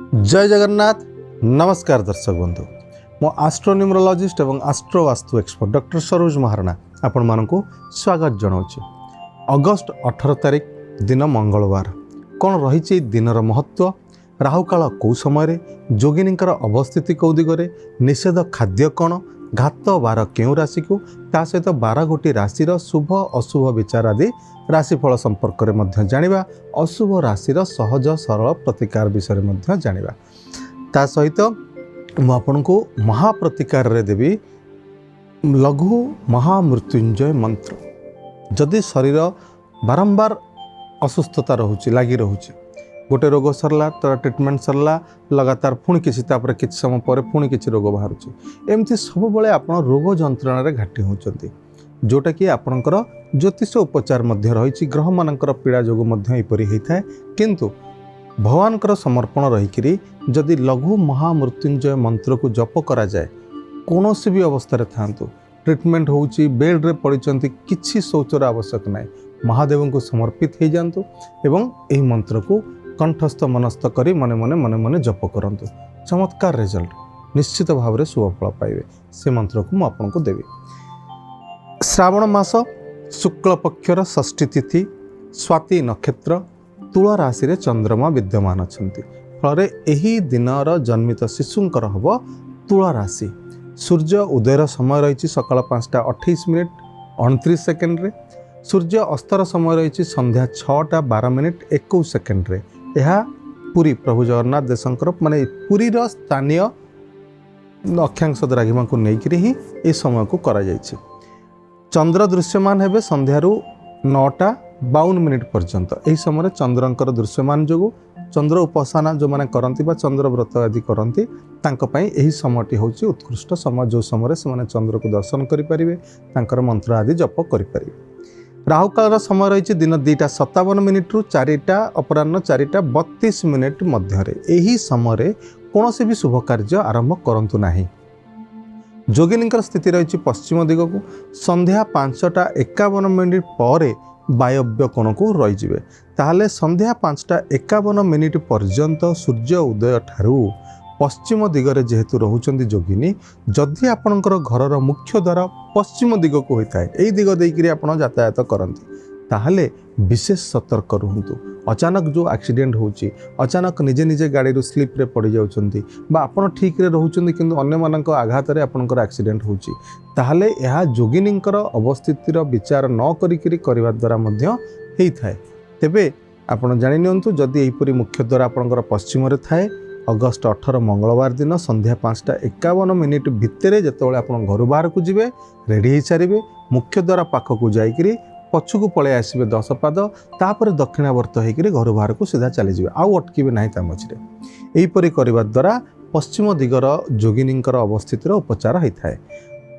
जय जगन्नाथ। नमस्कार दर्शक बंधु, मो आस्ट्रोन्यूमरोलॉजिस्ट एवं astro vastu expert doctor Saroj Maharana आपण मानकु स्वागत जनाऊँ। अगस्ट 18 तारिख दिन मंगलवार। कौन रही दिनर महत्व, राहुकाल कौ समय, जोगिनीकर अवस्थिति कौ दिगरे, निषेध खाद्य कौन, घात बार क्यों राशि को, ता सहित 12 गोटी राशिर शुभ अशुभ विचार आदि राशिफल संपर्क में जानिबा, अशुभ राशिर सहज सरल प्रतिकार विषय में जानिबा। ता सहित मु आपनको महाप्रतिकार रे देवी लघु महामृत्युंजय मंत्र। जदि शरीर बारंबार असुस्थता रोचे लगी रोचे, गोटे रोग सरला तर ट्रिटमेंट सरला लगातार पुणी किसी किसी समय पर पुणी किसी रोग बाहर एमती सब बेले आप रोग जंत्रण घाटी होती, जोटा कि आपणकर ज्योतिष उपचार मध्य रही ग्रह मानकर पीड़ा जो यहपरी होता है। किंतु भगवानकर समर्पण रहीकि जदि लघु महामृत्युंजय मंत्र को जप करा जाए, कौन भी अवस्था था ट्रिटमेंट होची बेड्रे पड़ी किसी शौचर आवश्यक ना, महादेव को समर्पित हो जातु एवं यही मंत्र को कंठस्थ मनस्थ करी मने मने मने मने जप करंतु। चमत्कार रिजल्ट निश्चित भाव में शुभ फल पाइबे। से मंत्र को मुझे देवी। श्रावण मास शुक्ल पक्षर षष्ठी तिथि स्वाति नक्षत्र तुला राशि रे चंद्रमा विद्यमान अछंती। फल एही दिनर जन्मित शिशुंकर हब तुला राशि। सूर्य उदयर समय रही सकाळ 5:28 सूर्य अस्तर समय रही संध्या 6:12 यह पुरी प्रभु जगन्नाथ देशंकर माने पुरी स्थानीय अक्षांश द्राघिमा को लेकर ही ये समय को करा जायछि। चंद्र दृश्यमान हेबे संध्यारू 9:52 पर्यंत। यही समय चंद्रंकर दृश्यमान जो चंद्र उपासना जो माने करंती बा चंद्र व्रत आदि करंती तांको पई एही समयटी होछि उत्कृष्ट समय, जो समय से माने चंद्र को दर्शन करि परिबे, तांकर मंत्र आदि जप करि परिबे। राहुकाल समय रही दिन 2:57 रु 4 अपराह्न 4:32 मध्य। यही समय कौन भी शुभ कार्य आरंभ करंतु नाही। जोगिनीकर स्थिति रही पश्चिम दिग को संध्या 5:51 पर वायव्य कोण को रही। ताहले संध्या 5:51 पर्यंत सूर्य उदय ठारू पश्चिम दिगरे जेहेतु रोचंती जोगिनी, जदि आपणकर घरर मुख्य द्वार पश्चिम दिग को होता है, यही दिग देकरी आपण यातायात करती, ताहले विशेष सतर्क रुहंतु। अचानक जो एक्सीडेंट होची, अचानक निजे निजे गाड़ी स्लीप रे पड़ जाउछंती बा आपण ठीक रे रहउछंती किंतु अन्य मानक आघात रे आपणकर एक्सीडेंट होची, ताहले यह जोगिनींकर अवस्थितिर विचार न करिकरी करबा द्वारा मध्य हेई थाए। तेबे आपण जानि नियंतु जदि एहीपरि मुख्य द्वार आपणकर पश्चिम रे थाए, अगस्ट 18 मंगलवार दिन संध्या 5:51 भितर जितेबाला आप घर बाहर को जी रेडी हो सारे, मुख्य द्वार पाखक जाकि पछकू पलि आसबे 10 पाद, तापर दक्षिणावर्त होकर घर बाहर को सीधा चली जाए, आउ अटकबे ना मझे। यहीपरि करने द्वारा पश्चिम दिगर जोगिनींकर अवस्थितिर उपचार होता है।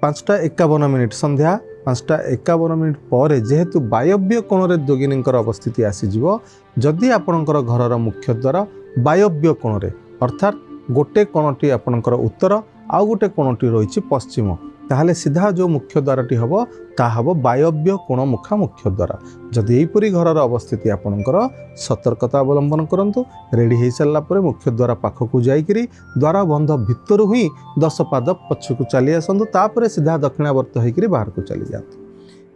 5:51 संध्या 5:51 पर जेहेतु वायव्य कोण रे जोगिनींकर अवस्थिति आसीजिव, जदि आपणकर घरर मुख्य द्वार वायव्य कोण रे अर्थात गोटे कोणटी आपणकर उत्तर आउ गोटे कोणटी रही पश्चिम, ताहले सीधा जो मुख्य द्वारटी हम ता हम वायव्य कोण मुखा मुख्य द्वार। जदि यहीपरि घरर अवस्थिति आपणकर सतर्कता अवलंबन करंतु, रेडी हो सारा पर मुख्य द्वार पाखक जाकि द्वार बंध भितर ही 10 पाद पछकू चली आसतु, तापर सीधा दक्षिणावर्त होकर बाहर को चली जातु।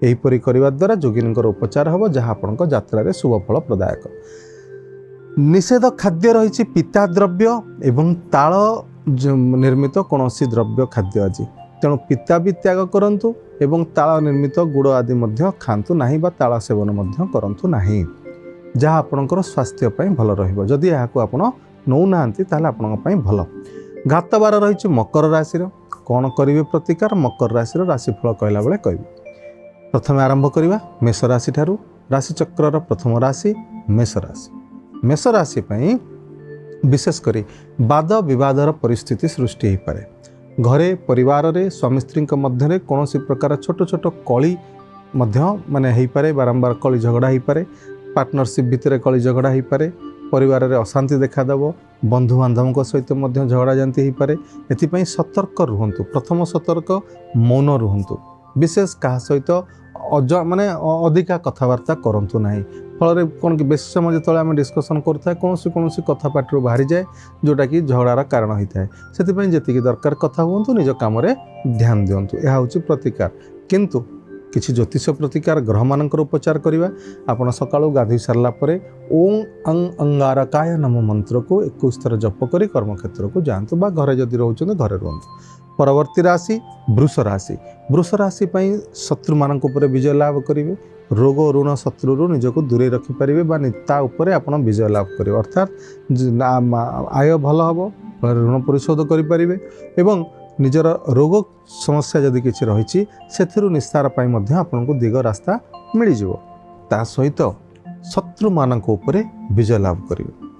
यहीपरि करने द्वारा जोगिनींकर उपचार हम जहाँ आपण यात्रा शुभ फल प्रदायक। निषेध खाद्य रही पिता द्रव्य एवं ताल निर्मित कौन द्रव्य खाद्य आज, तेणु पिता भी त्याग करंतु एवं ताल निर्मित गुड़ आदि खातु नहीं बा ताल सेवन करंतु नहीं, जहाँ आपणकर स्वास्थ्य भल रहिबो। जदि याको आपण नौ नांती ताले आपणक पई भल। घात बार रही मकर राशि, कौन करिवे प्रतिकार मकर राशि राशिफल कहला बेले कहबी। प्रथम आरंभ करवा मेष राशि ठारू। राशि चक्रर प्रथम राशि मेष राशि। मेष राशि पई विशेषकर वाद विवादर परिस्थिति सृष्टि हो पारे। घरे परिवार रे स्वामी स्त्री मध्य कौन प्रकार छोट छोट कली माने हो पारे, बारंबार कली झगड़ा हो पारे, पार्टनरशिप भितर कली झगड़ा हो पारे, परिवार रे अशांति देखादेव, बंधु बांधव सहित झगड़ा जानती हो पारे। एथिपाई सतर्क रुहंतु। प्रथम सतर्क मौन रुहंतु, विशेष क्या सहित माने अधिका कथबार्ता करंतु नहीं। फल कौन कि बेस समय जो आम डिस्कसन करें कौन कथा पार्टी बाहरी जाए जोटा कि झगड़ार कारण होता है से जी दरकार कथा हूँ निज कम ध्यान दिंतु यह हूँ प्रतिकार किंतु किसी ज्योतिष प्रतिकार ग्रह मानकर उपचार करवा आपण सकाळू गाधोई सारा ओं अंग अंगारकाय नम मंत्र को 21 थर जप कर कर्मक्षेत्र को जातु बा घरे जदि रोचते घरे रुहतु। परवर्ती राशि वृष राशि। वृष राशि शत्रु मान विजय लाभ करेंगे रोग ऋण शत्रु निजक दूरे रखिपारे आप विजय लाभ करेंगे अर्थात आय भल हम ऋण परिशोध करें एवं निजर रोग समस्या जदि किसी रही से निस्तार आपको दिग रास्ता मिल ता सहित शत्रु मानक उपरे विजय लाभ करेंगे।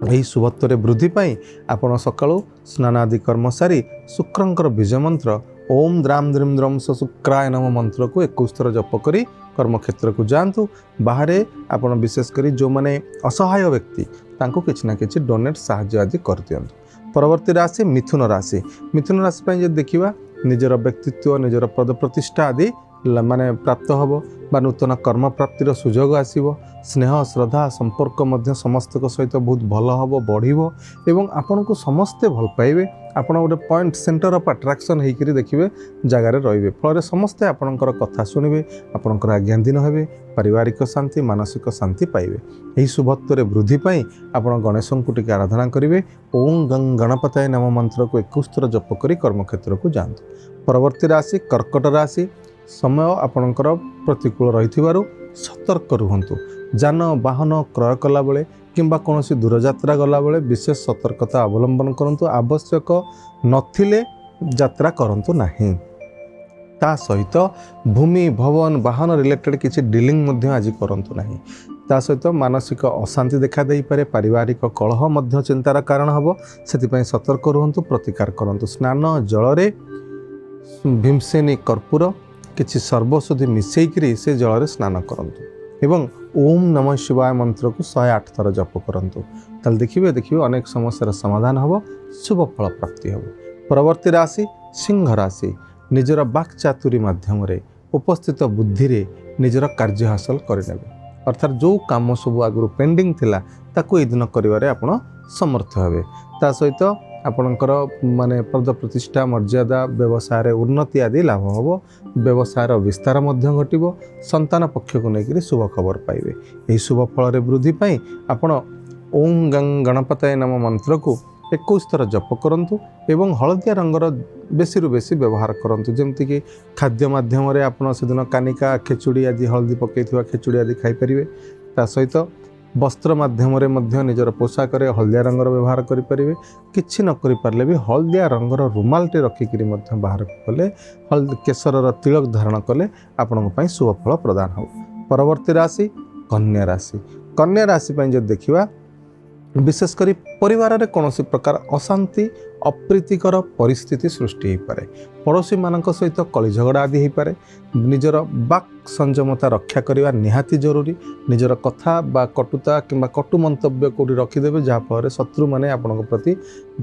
यही शुभत्व वृद्धि पाई आपण सकाळू स्नान आदि कर्म सारी शुक्रंकर विजय मंत्र ओम द्राम द्रीम द्रम शुक्राय नम मंत्र को 21 थर जप करी कर्मक्षेत्र को जातु। बाहर आपण विशेषकर जो मैंने असहाय व्यक्ति तांको किछि ना किछि डोनेट साहाय्य आदि कर दियंतु। परवर्ती राशि मिथुन राशि। मिथुन राशि पे जब देखा निजर व्यक्तित्व निजर पद प्रतिष्ठा आदि माने प्राप्त हम बा नूतन कर्म प्राप्तिर सुजोग आसीबो स्नेह श्रद्धा संपर्क मध्य समस्त सहित बहुत भल हम बढ़िबो एवं आपन को समस्ते भल पाइबे आपण गोटे पॉइंट सेंटर ऑफ अट्रैक्शन होकर देखिए जगार रे फल समस्ते आपणकर कथा शुणवे आपणकर आज्ञाधीन हेबे पारिवारिक शांति मानसिक शांति पाइबे। यही शुभत्व वृद्धि पाई आपण गणेश को टिके आराधना करेंगे ओं गंग गणपताय नम मंत्र को 21 थर जप करी कर्मक्षेत्र को जातु। परवर्ती राशि कर्कट राशि। समय आपणकर प्रतिकूल रही सतर्क रुहतु जान वाहन क्रय कला बेले किंबा कौन दूरयात्रा गला बेले विशेष सतर्कता अवलंबन करंतु आवश्यक नथिले यात्रा करंतु नहीं। ता सहित भूमि भवन वाहन रिलेटेड किसी डीलिंग मध्य आज करंतु नहीं। ता सहित मानसिक अशांति देखा दे पारे पारिवारिक कलह मध्य चिंतार कारण हम से सतर्क रुहतु प्रतिकार करंतु। स्नान जल भीमसेनी कर्पूर किसी सर्वशुद्धि मिसेकरी से जल स्नान करंतु एवं ओम नमः शिवाय मंत्र को 108 थर जप करंतु ताल देखिए अनेक समस्यार समाधान हम शुभ फल प्राप्ति हम। परवर्ती राशि सिंह राशि। निजर वाक् चातुरी माध्यम उपस्थित बुद्धि रे निजर कार्य हासिल करने अर्थात जो काम सब आगु पेंडिंग थिला ताकू ए दिन करिवारे आपण समर्थ हेबे। ता सहित आपणकर माने पद प्रतिष्ठा मर्यादा व्यवसाय उन्नति आदि लाभ हम व्यवसायर विस्तार घटिबो संतान पक्ष को लेकर शुभ खबर पाइबे। यही शुभ फल वृद्धि पाई आपण ओं गंग गणपताय नम मंत्र को 21 थर जप करंतु एवं हलदिया रंगर बेसी रु बेसी व्यवहार करंतु जेमति कि खाद्य माध्यम रे आपण सेदिन कानिका खेचुड़ी आदि हल्दी पकईथिबा खेचुड़ी आदि खाई परिबे। ता सहित वस्त्र माध्यम निजर पोशाक हलदिया रंगर व्यवहार करें किसी न करें भी हलदिया रंगर रुमालटे रखिकी बाहर कले केशर तिलक धारण कले आपण शुभ फल प्रदान हो। परवर्ती राशि कन्या राशि। कन्या राशि जब देखा विशेषकर परिवार रे कौन प्रकार अशांति अप्रीतिकर परिस्थिति सृष्टि हो पारे पड़ोशी मान सहित कली झगड़ा आदि हो पारे निजर वाक् संयमता रक्षा करने निहाती जरूरी निजर कथा बा कटुता किंबा कटु मंतव्य कौटी रखिदेवे जहाँफल शत्रु मैंने आपण प्रति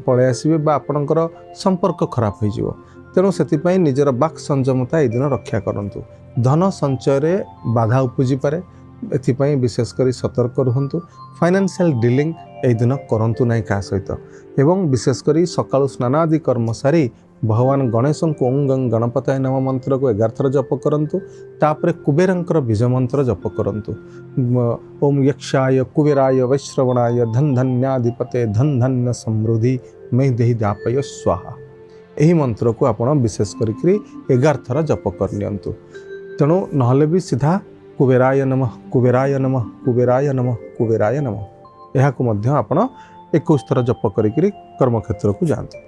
पलि आसबे बा आपणकर संपर्क खराब हो तेणु से निजर वाक् संयमता ये दिन रक्षा करंतु। धन संचय बाधा उपजी पारे एथिपाई विशेषकर सतर्क रुहतु। फाइनेंशियल डीलिंग ए दिन करंतु नहीं क्या सहित एवं विशेषकर सकाळु स्नान आदि कर्म सारी भगवान गणेश को ओं गंग गणपताय नम मंत्र को 11 थर जप करंतु। तापर कुबेरंकर बीज मंत्र जप करंतु ओम यक्षाय कुबेराय वैश्रवणाय धन धन्याधिपते धन धन्य समृद्धि में देहि दापय स्वाहा यही मंत्र को आपण विशेष करी 11 थर जप करनियंतु। तेणु नहले भी सीधा कुबेराय नमः कुबेराय नमः कुबेराय नमः कुबेराय नमः यह आपण 21 थर जप करी कर्मक्षेत्र को जातु।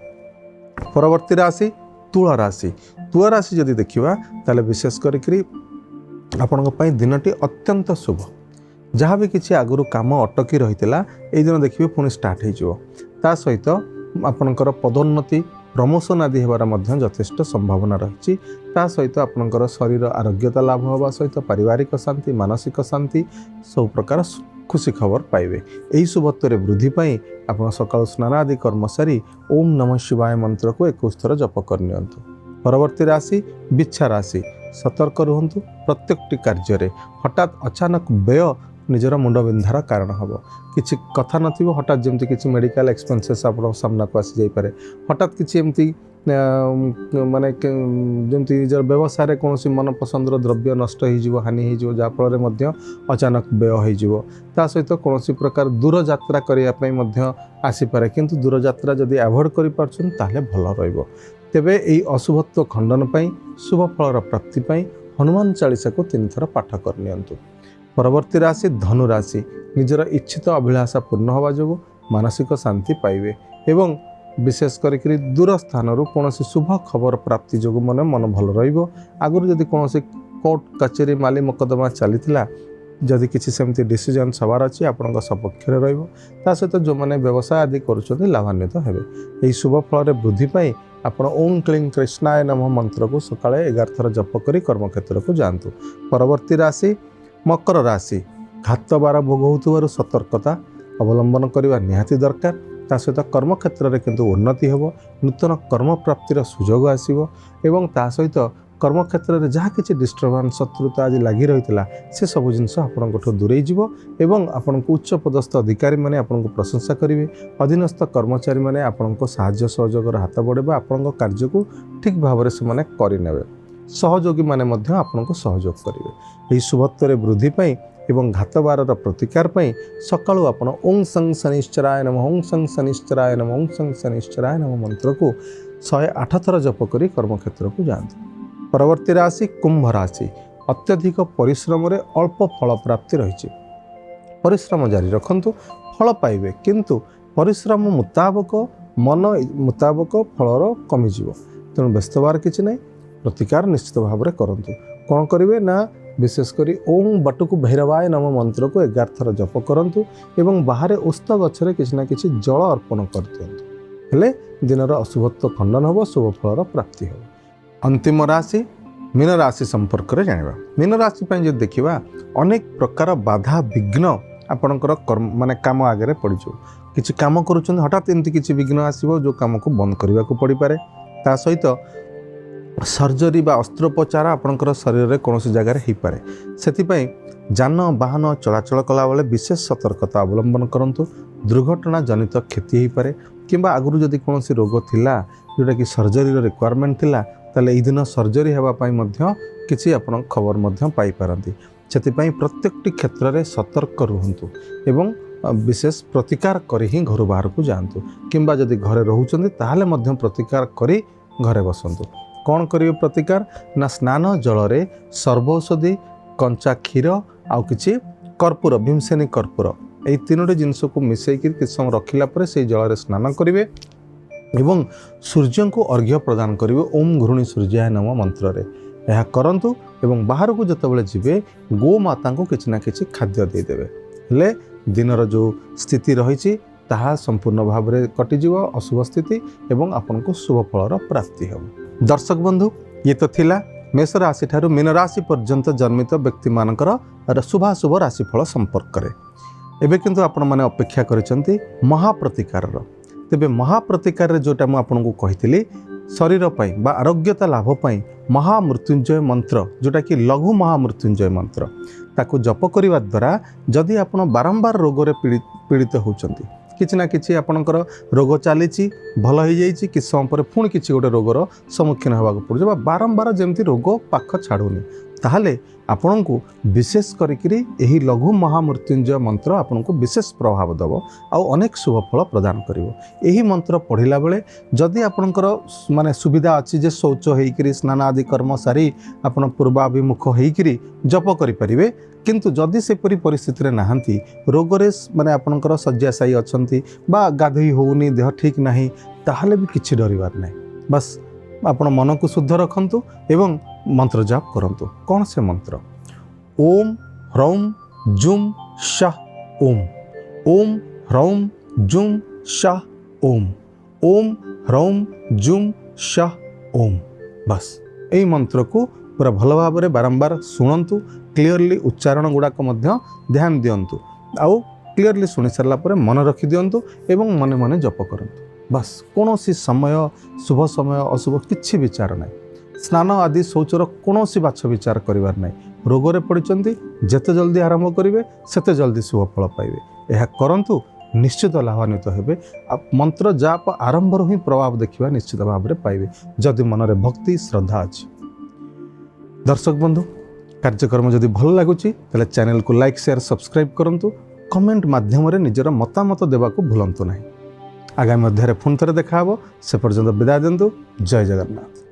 परवर्ती राशि तुला राशि। तुला राशि जदि देखा ताले विशेष करी आपण दिनटी अत्यंत शुभ जहाँ भी किसी आगुरी कम अटकी रही है दिन देखिए पुणी स्टार्ट हो सहित आपणकर पदोन्नति प्रमोशन आदि होबार यथेष्ट संभावना रही सहित आपणकर शरीर आरोग्यता लाभ होगा सहित पारिवारिक शांति मानसिक शांति सब प्रकार खुशी खबर पाइबे। यही शुभत्व वृद्धि पाई आपण सकाळ स्नान आदि कर्म सारी ओम नमः शिवाय मंत्र को 21 थर जप करनियंतु। परवर्ती राशि बिच्छा राशि। सतर्क रुहतु प्रत्येकटी कार्य हठात अचानक व्यय ନିଜର ମୁଣ୍ଡବିନ୍ଧାର କାରଣ ହେବ। କିଛି କଥା ନଥିବ, ହଠାତ୍ ଯେମିତି କିଛି ମେଡ଼ିକାଲ ଏକ୍ସପେନ୍ସେସ୍ ଆପଣଙ୍କ ସାମ୍ନାକୁ ଆସିଯାଇପାରେ। ହଠାତ୍ କିଛି ଏମିତି ମାନେ ଯେମିତି ନିଜର ବ୍ୟବସାୟରେ କୌଣସି ମନପସନ୍ଦର ଦ୍ରବ୍ୟ ନଷ୍ଟ ହୋଇଯିବ, ହାନି ହୋଇଯିବ, ଯାହାଫଳରେ ମଧ୍ୟ ଅଚାନକ ବ୍ୟୟ ହୋଇଯିବ। ତା ସହିତ କୌଣସି ପ୍ରକାର ଦୂର ଯାତ୍ରା କରିବା ପାଇଁ ମଧ୍ୟ ଆସିପାରେ, କିନ୍ତୁ ଦୂରଯାତ୍ରା ଯଦି ଆଭଏଡ଼୍ କରିପାରୁଛନ୍ତି ତାହେଲେ ଭଲ ରହିବ। ତେବେ ଏହି ଅଶୁଭତ୍ୱ ଖଣ୍ଡନ ପାଇଁ, ଶୁଭ ଫଳର ପ୍ରାପ୍ତି ପାଇଁ ହନୁମାନ ଚାଳିଶାକୁ 3 ଥର ପାଠ କରିନିଅନ୍ତୁ। ପରବର୍ତ୍ତୀ ରାଶି ଧନୁ ରାଶି। ନିଜର ଇଚ୍ଛିତ ଅଭିଳାଷା ପୂର୍ଣ୍ଣ ହେବା ଯୋଗୁଁ ମାନସିକ ଶାନ୍ତି ପାଇବେ ଏବଂ ବିଶେଷ କରିକି ଦୂର ସ୍ଥାନରୁ କୌଣସି ଶୁଭ ଖବର ପ୍ରାପ୍ତି ଯୋଗୁଁ ମନ ଭଲ ରହିବ। ଆଗରୁ ଯଦି କୌଣସି କୋର୍ଟ କଚେରୀ ମାଲି ମକଦ୍ଦମା ଚାଲିଥିଲା, ଯଦି କିଛି ସେମିତି ଡିସିଜନ୍ସ ହେବାର ଅଛି ଆପଣଙ୍କ ସପକ୍ଷରେ ରହିବ। ତା ସହିତ ଯେଉଁମାନେ ବ୍ୟବସାୟ ଆଦି କରୁଛନ୍ତି ଲାଭାନ୍ୱିତ ହେବେ। ଏହି ଶୁଭ ଫଳରେ ବୃଦ୍ଧି ପାଇଁ ଆପଣ ଓಂ କ୍ଲିଂ କୃଷ୍ଣାୟ ନମଃ ମନ୍ତ୍ରକୁ ସକାଳେ 11 ଥର ଜପ କରି କର୍ମକ୍ଷେତ୍ରକୁ ଯାଆନ୍ତୁ। ପରବର୍ତ୍ତୀ ରାଶି ମକର ରାଶି। ଘାତ ବାର ଭୋଗ ହେଉଥିବାରୁ ସତର୍କତା ଅବଲମ୍ବନ କରିବା ନିହାତି ଦରକାର। ତା ସହିତ କର୍ମକ୍ଷେତ୍ରରେ କିନ୍ତୁ ଉନ୍ନତି ହେବ, ନୂତନ କର୍ମପ୍ରାପ୍ତିର ସୁଯୋଗ ଆସିବ ଏବଂ ତା ସହିତ କର୍ମକ୍ଷେତ୍ରରେ ଯାହା କିଛି ଡିଷ୍ଟର୍ବାନ୍ସ ଶତ୍ରୁତା ଆଜି ଲାଗି ରହିଥିଲା ସେସବୁ ଜିନିଷ ଆପଣଙ୍କଠୁ ଦୂରେଇ ଯିବ ଏବଂ ଆପଣଙ୍କୁ ଉଚ୍ଚପଦସ୍ଥ ଅଧିକାରୀମାନେ ଆପଣଙ୍କୁ ପ୍ରଶଂସା କରିବେ। ଅଧୀନସ୍ଥ କର୍ମଚାରୀମାନେ ଆପଣଙ୍କ ସାହାଯ୍ୟ ସହଯୋଗର ହାତ ବଢ଼ାଇବା, ଆପଣଙ୍କ କାର୍ଯ୍ୟକୁ ଠିକ୍ ଭାବରେ ସେମାନେ କରିନେବେ। ସହଯୋଗୀମାନେ ମଧ୍ୟ ଆପଣଙ୍କୁ ସହଯୋଗ କରିବେ। ଏହି ଶୁଭତ୍ୱରେ ବୃଦ୍ଧି ପାଇଁ ଏବଂ ଘାତବାରର ପ୍ରତିକାର ପାଇଁ ସକାଳୁ ଆପଣ ଓಂ ସଂ ଶନିଶ୍ଚରାୟ ନମଃ, ଓಂ ସଂ ଶନିଶ୍ଚରାୟ ନମଃ, ଓಂ ସଂ ଶନିଶ୍ଚରାୟ ନମଃ ମନ୍ତ୍ରକୁ 108 ଥର ଜପ କରି କର୍ମକ୍ଷେତ୍ରକୁ ଯାଆନ୍ତୁ। ପରବର୍ତ୍ତୀ ରାଶି କୁମ୍ଭ ରାଶି। ଅତ୍ୟଧିକ ପରିଶ୍ରମରେ ଅଳ୍ପ ଫଳ ପ୍ରାପ୍ତି ରହିଛି। ପରିଶ୍ରମ ଜାରି ରଖନ୍ତୁ, ଫଳ ପାଇବେ, କିନ୍ତୁ ପରିଶ୍ରମ ମୁତାବକ ମନ ମୁତାବକ ଫଳର କମିଯିବ। ତେଣୁ ବ୍ୟସ୍ତ ହେବାର କିଛି ନାହିଁ, ପ୍ରତିକାର ନିଶ୍ଚିତ ଭାବରେ କରନ୍ତୁ। କ'ଣ କରିବେ ନା ବିଶେଷ କରି ଓಂ ବଟୁକୁ ଭୈରବାୟ ନମ ମନ୍ତ୍ରକୁ 11 ଥର ଜପ କରନ୍ତୁ ଏବଂ ବାହାରେ ଓସ୍ତ ଗଛରେ କିଛି ନା କିଛି ଜଳ ଅର୍ପଣ କରିଦିଅନ୍ତୁ। ହେଲେ ଦିନର ଅଶୁଭତ୍ୱ ଖଣ୍ଡନ ହେବ, ଶୁଭ ଫଳର ପ୍ରାପ୍ତି ହେବ। ଅନ୍ତିମ ରାଶି ମୀନ ରାଶି ସମ୍ପର୍କରେ ଜାଣିବା। ମୀନ ରାଶି ପାଇଁ ଯଦି ଦେଖିବା, ଅନେକ ପ୍ରକାର ବାଧା ବିଘ୍ନ ଆପଣଙ୍କର କାମ ଆଗରେ ପଡ଼ିଯିବ। କିଛି କାମ କରୁଛନ୍ତି, ହଠାତ୍ ଏମିତି କିଛି ବିଘ୍ନ ଆସିବ ଯେଉଁ କାମକୁ ବନ୍ଦ କରିବାକୁ ପଡ଼ିପାରେ। ତା ସହିତ ସର୍ଜରୀ ବା ଅସ୍ତ୍ରୋପଚାର ଆପଣଙ୍କର ଶରୀରରେ କୌଣସି ଜାଗାରେ ହୋଇପାରେ। ସେଥିପାଇଁ ଯାନବାହନ ଚଳାଚଳ କଲାବେଳେ ବିଶେଷ ସତର୍କତା ଅବଲମ୍ବନ କରନ୍ତୁ। ଦୁର୍ଘଟଣା ଜନିତ କ୍ଷତି ହୋଇପାରେ କିମ୍ବା ଆଗରୁ ଯଦି କୌଣସି ରୋଗ ଥିଲା ଯେଉଁଟାକି ସର୍ଜରୀର ରିକ୍ୱାରମେଣ୍ଟ ଥିଲା, ତାହେଲେ ଏହି ଦିନ ସର୍ଜରୀ ହେବା ପାଇଁ ମଧ୍ୟ କିଛି ଆପଣ ଖବର ମଧ୍ୟ ପାଇପାରନ୍ତି। ସେଥିପାଇଁ ପ୍ରତ୍ୟେକଟି କ୍ଷେତ୍ରରେ ସତର୍କ ରୁହନ୍ତୁ ଏବଂ ବିଶେଷ ପ୍ରତିକାର କରି ହିଁ ଘରୁ ବାହାରକୁ ଯାଆନ୍ତୁ କିମ୍ବା ଯଦି ଘରେ ରହୁଛନ୍ତି ତାହେଲେ ମଧ୍ୟ ପ୍ରତିକାର କରି ଘରେ ବସନ୍ତୁ। କ'ଣ କରିବେ ପ୍ରତିକାର ନା ସ୍ନାନ ଜଳରେ ସର୍ବୌଷଧି, କଞ୍ଚା କ୍ଷୀର ଆଉ କିଛି କର୍ପୂର, ଭୀମସେନୀ କର୍ପୂର, ଏହି 3ଟି ଜିନିଷକୁ ମିଶାଇକି କିଛି ସମୟ ରଖିଲା ପରେ ସେହି ଜଳରେ ସ୍ନାନ କରିବେ ଏବଂ ସୂର୍ଯ୍ୟଙ୍କୁ ଅର୍ଘ୍ୟ ପ୍ରଦାନ କରିବେ ଓಂ ଘୃଣୀ ସୂର୍ଯ୍ୟାୟ ନମ ମନ୍ତ୍ରରେ। ଏହା କରନ୍ତୁ ଏବଂ ବାହାରକୁ ଯେତେବେଳେ ଯିବେ ଗୋମାତାଙ୍କୁ କିଛି ନା କିଛି ଖାଦ୍ୟ ଦେଇଦେବେ। ହେଲେ ଦିନର ଯେଉଁ ସ୍ଥିତି ରହିଛି ତାହା ସମ୍ପୂର୍ଣ୍ଣ ଭାବରେ କଟିଯିବ, ଅଶୁଭ ସ୍ଥିତି, ଏବଂ ଆପଣଙ୍କୁ ଶୁଭ ଫଳର ପ୍ରାପ୍ତି ହେବ। ଦର୍ଶକ ବନ୍ଧୁ, ଇଏ ତ ଥିଲା ମେଷ ରାଶି ଠାରୁ ମୀନ ରାଶି ପର୍ଯ୍ୟନ୍ତ ଜନ୍ମିତ ବ୍ୟକ୍ତିମାନଙ୍କର ଶୁଭାଶୁଭ ରାଶିଫଳ ସମ୍ପର୍କରେ। ଏବେ କିନ୍ତୁ ଆପଣମାନେ ଅପେକ୍ଷା କରିଛନ୍ତି ମହାପ୍ରତିକାରର। ତେବେ ମହାପ୍ରତିକାରରେ ଯେଉଁଟା ମୁଁ ଆପଣଙ୍କୁ କହିଥିଲି ଶରୀର ପାଇଁ ବା ଆରୋଗ୍ୟତା ଲାଭ ପାଇଁ ମହାମୃତ୍ୟୁଞ୍ଜୟ ମନ୍ତ୍ର, ଯେଉଁଟାକି ଲଘୁ ମହାମୃତ୍ୟୁଞ୍ଜୟ ମନ୍ତ୍ର, ତାକୁ ଜପ କରିବା ଦ୍ୱାରା ଯଦି ଆପଣ ବାରମ୍ବାର ରୋଗରେ ପୀଡ଼ିତ ହେଉଛନ୍ତି, କିଛି ନା କିଛି ଆପଣଙ୍କର ରୋଗ ଚାଲିଛି, ଭଲ ହେଇଯାଇଛି, କିଛି ସମୟ ପରେ ପୁଣି କିଛି ଗୋଟେ ରୋଗର ସମ୍ମୁଖୀନ ହେବାକୁ ପଡ଼ୁଛି ବା ବାରମ୍ବାର ଯେମିତି ରୋଗ ପାଖ ଛାଡ଼ୁନି, ତାହେଲେ ଆପଣଙ୍କୁ ବିଶେଷ କରିକିରି ଏହି ଲଘୁ ମହାମୃତ୍ୟୁଞ୍ଜୟ ମନ୍ତ୍ର ଆପଣଙ୍କୁ ବିଶେଷ ପ୍ରଭାବ ଦେବ ଆଉ ଅନେକ ଶୁଭ ଫଳ ପ୍ରଦାନ କରିବ। ଏହି ମନ୍ତ୍ର ପଢ଼ିଲା ବେଳେ ଯଦି ଆପଣଙ୍କର ସୁବିଧା ଅଛି ଯେ ଶୌଚ ହେଇକିରି ସ୍ନାନ ଆଦି କର୍ମ ସାରି ଆପଣ ପୂର୍ବାଭିମୁଖ ହେଇକିରି ଜପ କରିପାରିବେ, କିନ୍ତୁ ଯଦି ସେପରି ପରିସ୍ଥିତିରେ ନାହାନ୍ତି, ରୋଗରେ ଆପଣଙ୍କର ଶଯ୍ୟାଶାୟୀ ଅଛନ୍ତି ବା ଗାଧୋଇ ହେଉନି, ଦେହ ଠିକ୍ ନାହିଁ, ତାହେଲେ ବି କିଛି ଡରିବାର ନାହିଁ। ବାସ୍ ଆପଣ ମନକୁ ଶୁଦ୍ଧ ରଖନ୍ତୁ ଏବଂ ମନ୍ତ୍ର ଜାପ କରନ୍ତୁ। କ'ଣ ସେ ମନ୍ତ୍ର? ଓಂ ହ୍ରୌಂ ଜୁମ୍ ଶାଃ ଓಂ, ଓಂ ହ୍ରୌಂ ଜୁମ୍ ଶାଃ ଓಂ, ଓಂ ହ୍ରୌಂ ଜୁମ୍ ଶାଃ ଓಂ। ବାସ୍ ଏହି ମନ୍ତ୍ରକୁ ପୁରା ଭଲ ଭାବରେ ବାରମ୍ବାର ଶୁଣନ୍ତୁ, କ୍ଲିଅରଲି ଉଚ୍ଚାରଣ ଗୁଡ଼ାକ ମଧ୍ୟ ଧ୍ୟାନ ଦିଅନ୍ତୁ ଆଉ କ୍ଲିଅରଲି ଶୁଣି ସାରିଲା ପରେ ମନେ ରଖିଦିଅନ୍ତୁ ଏବଂ ମନେ ମନେ ଜପ କରନ୍ତୁ। ବାସ୍ କୌଣସି ସମୟ, ଶୁଭ ସମୟ ଅଶୁଭ କିଛି ବିଚାର ନାହିଁ। ସ୍ନାନ ଆଦି ଶୌଚର କୌଣସି ବାଛ ବିଚାର କରିବାର ନାହିଁ। ରୋଗରେ ପଡ଼ିଛନ୍ତି ଯେତେ ଜଲ୍ଦି ଆରମ୍ଭ କରିବେ ସେତେ ଜଲ୍ଦି ଶୁଭ ଫଳ ପାଇବେ। ଏହା କରନ୍ତୁ, ନିଶ୍ଚିତ ଲାଭାନ୍ୱିତ ହେବେ। ମନ୍ତ୍ର ଜାପ ଆରମ୍ଭରୁ ହିଁ ପ୍ରଭାବ ଦେଖିବା ନିଶ୍ଚିତ ଭାବରେ ପାଇବେ ଯଦି ମନରେ ଭକ୍ତି ଶ୍ରଦ୍ଧା ଅଛି। ଦର୍ଶକ ବନ୍ଧୁ, କାର୍ଯ୍ୟକ୍ରମ ଯଦି ଭଲ ଲାଗୁଛି ତାହେଲେ ଚ୍ୟାନେଲକୁ ଲାଇକ୍ ସେୟାର ସବସ୍କ୍ରାଇବ୍ କରନ୍ତୁ। କମେଣ୍ଟ ମାଧ୍ୟମରେ ନିଜର ମତାମତ ଦେବାକୁ ଭୁଲନ୍ତୁ ନାହିଁ। ଆଗାମୀ ଅଧ୍ୟାୟରେ ପୁଣି ଥରେ ଦେଖା ହେବ। ସେ ପର୍ଯ୍ୟନ୍ତ ବିଦାୟ ଦିଅନ୍ତୁ। ଜୟ ଜଗନ୍ନାଥ।